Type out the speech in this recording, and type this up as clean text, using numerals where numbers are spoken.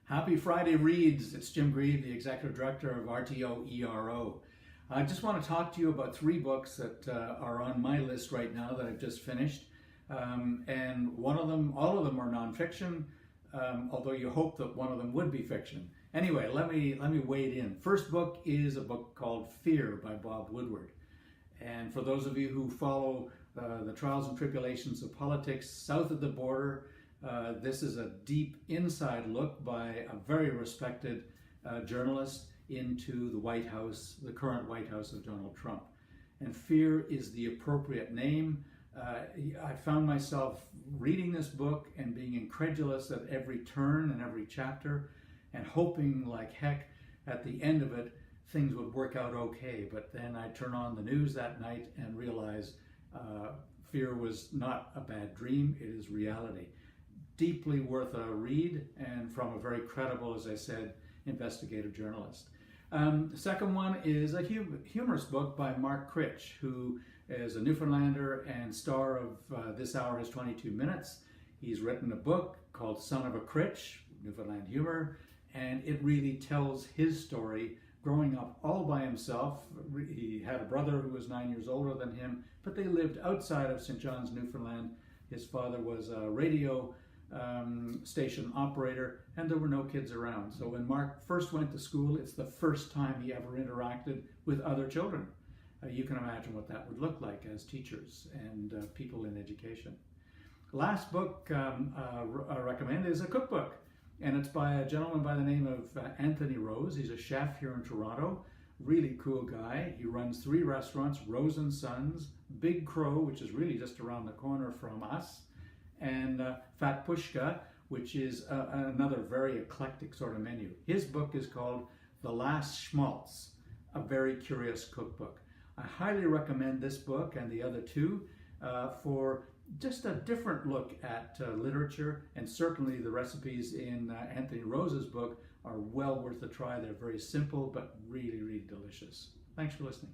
Happy Friday Reads. It's Jim Grieve, the Executive Director of RTO ERO. I just want to talk to you about three books that are on my list right now that I've just finished. And all of them are nonfiction, although you hope that one of them would be fiction. Anyway, let me wade in. First book is a book called Fear by Bob Woodward. And for those of you who follow the trials and tribulations of politics south of the border, this is a deep inside look by a very respected journalist into the White House, the current White House of Donald Trump. And Fear is the appropriate name. I found myself reading this book and being incredulous at every turn and every chapter and hoping like heck at the end of it things would work out okay. But then I turn on the news that night and realize Fear was not a bad dream, it is reality. Deeply worth a read, and from a very credible, as I said, investigative journalist. The second one is a humorous book by Mark Critch, who is a Newfoundlander and star of This Hour Has 22 Minutes. He's written a book called Son of a Critch, Newfoundland Humor, and it really tells his story growing up all by himself. He had a brother who was 9 years older than him, but they lived outside of St. John's, Newfoundland. His father was a radio station operator, and there were no kids around. So when Mark first went to school, it's the first time he ever interacted with other children. You can imagine what that would look like as teachers and people in education. Last book I recommend is a cookbook, and it's by a gentleman by the name of Anthony Rose. He's a chef here in Toronto. Really cool guy. He runs 3 restaurants, Rose and Sons, Big Crow, which is really just around the corner from us, and Fat Pushka, which is another very eclectic sort of menu. His book is called The Last Schmaltz, a very curious cookbook. I highly recommend this book and the other two for just a different look at literature, and certainly the recipes in Anthony Rose's book are well worth a try. They're very simple but really, really delicious. Thanks for listening.